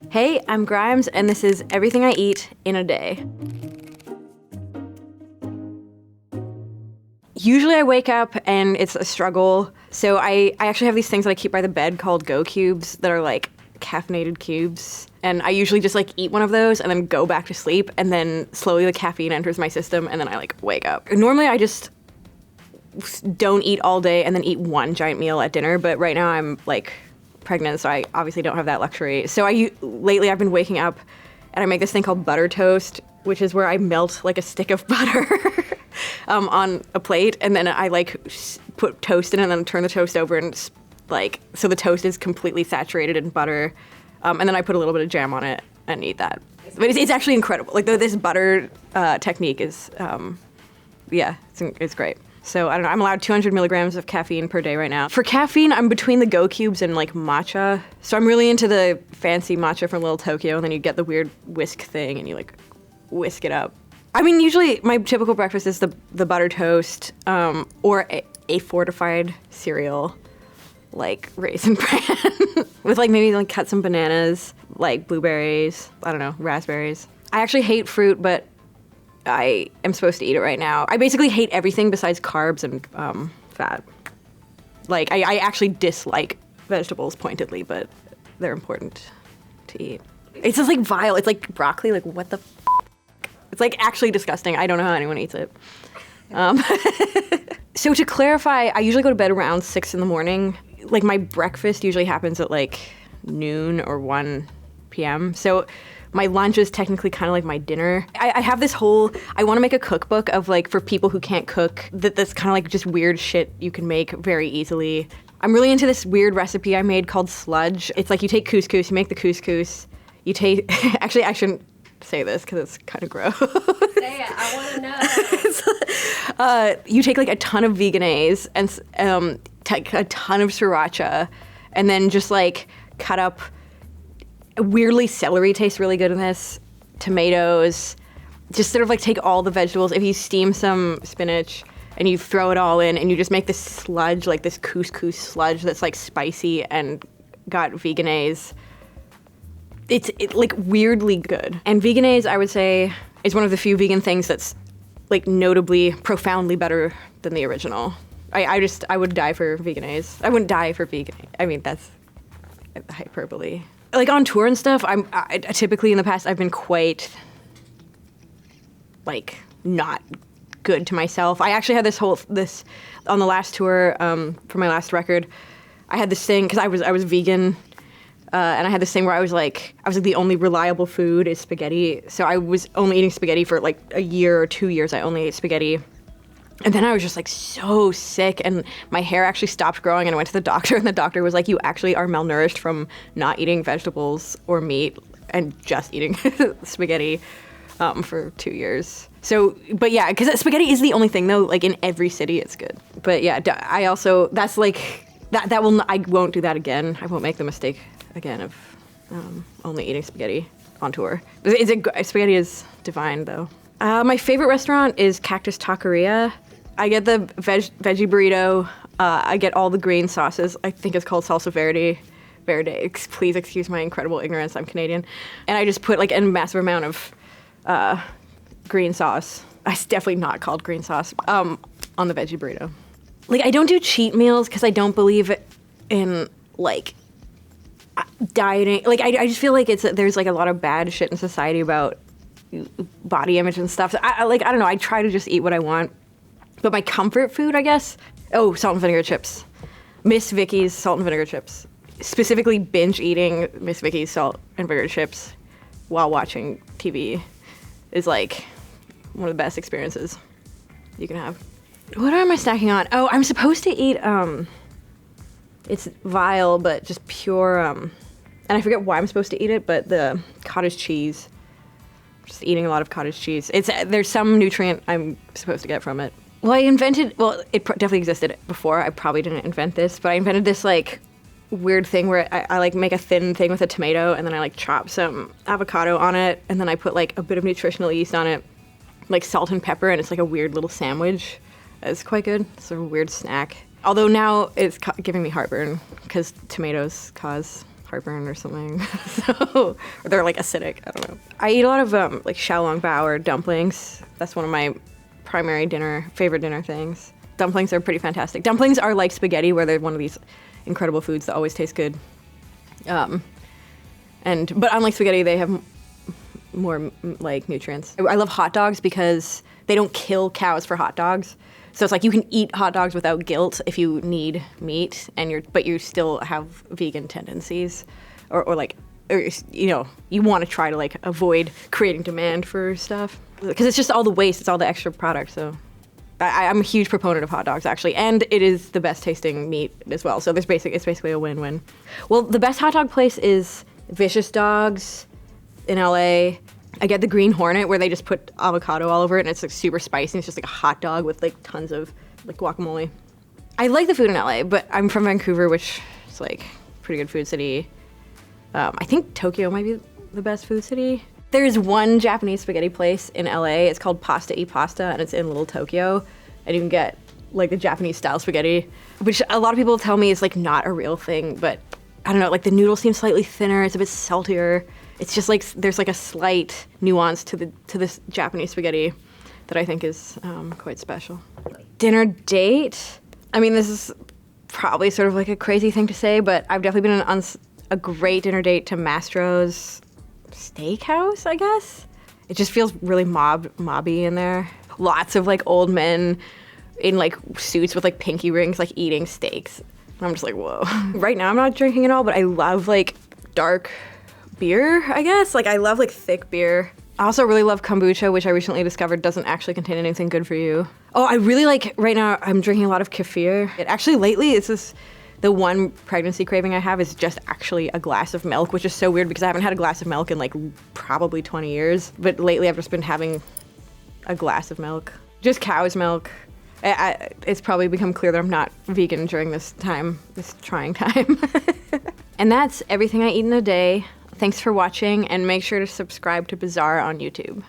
Hey, I'm Grimes, and this is Everything I Eat in a Day. Usually I wake up and it's a struggle. So I actually have these things that I keep by the bed called Go Cubes that are like caffeinated cubes. And I usually just like eat one of those and then go back to sleep, and then slowly the caffeine enters my system and then I like wake up. Normally I just don't eat all day and then eat one giant meal at dinner, but right now I'm like pregnant, so I obviously don't have that luxury. So lately I've been waking up and I make this thing called butter toast, which is where I melt like a stick of butter on a plate, and then I like put toast in it and then turn the toast over, and like, so the toast is completely saturated in butter, and then I put a little bit of jam on it and eat that. But it's actually incredible. Like this butter technique is, it's great. So I don't know, I'm allowed 200 milligrams of caffeine per day right now. For caffeine, I'm between the Go Cubes and like matcha. So I'm really into the fancy matcha from Little Tokyo, and then you get the weird whisk thing and you like whisk it up. I mean, usually my typical breakfast is the butter toast, or a fortified cereal, like Raisin Bran, with like maybe like cut some bananas, like blueberries, I don't know, raspberries. I actually hate fruit, but I am supposed to eat it right now. I basically hate everything besides carbs and fat. Like, I actually dislike vegetables pointedly, but they're important to eat. It's just like vile. It's like broccoli. Like, what the f***? It's like actually disgusting. I don't know how anyone eats it. So to clarify, I usually go to bed around 6 in the morning. Like, my breakfast usually happens at like noon or 1 p.m. So my lunch is technically kind of like my dinner. I have this whole, I want to make a cookbook of like, for people who can't cook, that's kind of like just weird shit you can make very easily. I'm really into this weird recipe I made called sludge. It's like you take couscous, you make the couscous, you take, actually I shouldn't say this because it's kind of gross. Say it, I want to know. You take like a ton of veganese and take a ton of sriracha, and then just like cut up. Weirdly, celery tastes really good in this. Tomatoes. Just sort of like take all the vegetables. If you steam some spinach and you throw it all in and you just make this sludge, like this couscous sludge that's like spicy and got veganese. It's like weirdly good. And veganese, I would say, is one of the few vegan things that's like notably, profoundly better than the original. I would die for veganese. I wouldn't die for vegan. I mean, that's hyperbole. Like on tour and stuff, I typically in the past I've been quite like not good to myself. I actually had this on the last tour for my last record. I had this thing because I was vegan, and I had this thing where I was like the only reliable food is spaghetti. So I was only eating spaghetti for like a year or 2 years. I only ate spaghetti. And then I was just like so sick, and my hair actually stopped growing, and I went to the doctor, and the doctor was like, you actually are malnourished from not eating vegetables or meat and just eating spaghetti for 2 years. So, but yeah, because spaghetti is the only thing though, like in every city it's good. But yeah, I also, that's like, I won't do that again. I won't make the mistake again of only eating spaghetti on tour. Spaghetti is divine though. My favorite restaurant is Cactus Taqueria. I get the veggie burrito. I get all the green sauces. I think it's called salsa verde. Please excuse my incredible ignorance. I'm Canadian. And I just put like a massive amount of green sauce. It's definitely not called green sauce. On the veggie burrito. Like, I don't do cheat meals because I don't believe in like dieting. Like, I just feel like there's like a lot of bad shit in society about body image and stuff. So I don't know. I try to just eat what I want. But my comfort food, I guess, salt and vinegar chips. Miss Vicky's salt and vinegar chips. Specifically binge eating Miss Vicky's salt and vinegar chips while watching TV is like one of the best experiences you can have. What am I snacking on? Oh, I'm supposed to eat, it's vile, but just pure, and I forget why I'm supposed to eat it, but the cottage cheese. Just eating a lot of cottage cheese. There's some nutrient I'm supposed to get from it. Well, it definitely existed before. I probably didn't invent this, but I invented this like weird thing where I like make a thin thing with a tomato, and then I like chop some avocado on it, and then I put like a bit of nutritional yeast on it, like salt and pepper, and it's like a weird little sandwich. It's quite good. It's a weird snack. Although now it's giving me heartburn because tomatoes cause heartburn or something. So, or they're like acidic. I don't know. I eat a lot of like xiaolongbao or dumplings. That's one of my primary favorite dinner things. Dumplings are pretty fantastic. Dumplings are like spaghetti, where they're one of these incredible foods that always taste good. But unlike spaghetti, they have more like nutrients. I love hot dogs because they don't kill cows for hot dogs. So it's like you can eat hot dogs without guilt if you need meat, but you still have vegan tendencies, or you want to try to like avoid creating demand for stuff because it's just all the waste, it's all the extra product. So I'm a huge proponent of hot dogs actually, and it is the best tasting meat as well. So it's basically a win-win. Well, the best hot dog place is Vicious Dogs in LA. I get the Green Hornet where they just put avocado all over it and it's like super spicy. It's just like a hot dog with like tons of like guacamole. I like the food in LA, but I'm from Vancouver, which is like a pretty good food city. I think Tokyo might be the best food city. There's one Japanese spaghetti place in LA. It's called Pasta e Pasta and it's in Little Tokyo. And you can get like the Japanese style spaghetti, which a lot of people tell me is like not a real thing, but I don't know, like the noodles seem slightly thinner, it's a bit saltier. It's just like there's like a slight nuance to this Japanese spaghetti that I think is quite special. Dinner date. I mean, this is probably sort of like a crazy thing to say, but I've definitely been on a great dinner date to Mastro's Steakhouse, I guess. It just feels really mobby in there. Lots of like old men in like suits with like pinky rings, like eating steaks. And I'm just like, whoa. Right now I'm not drinking at all, but I love like dark beer, I guess. Like I love like thick beer. I also really love kombucha, which I recently discovered doesn't actually contain anything good for you. Oh, I really like, right now I'm drinking a lot of kefir. Lately the one pregnancy craving I have is just actually a glass of milk, which is so weird because I haven't had a glass of milk in like probably 20 years. But lately I've just been having a glass of milk. Just cow's milk. It's probably become clear that I'm not vegan during this trying time. And that's everything I eat in a day. Thanks for watching, and make sure to subscribe to Bizarre on YouTube.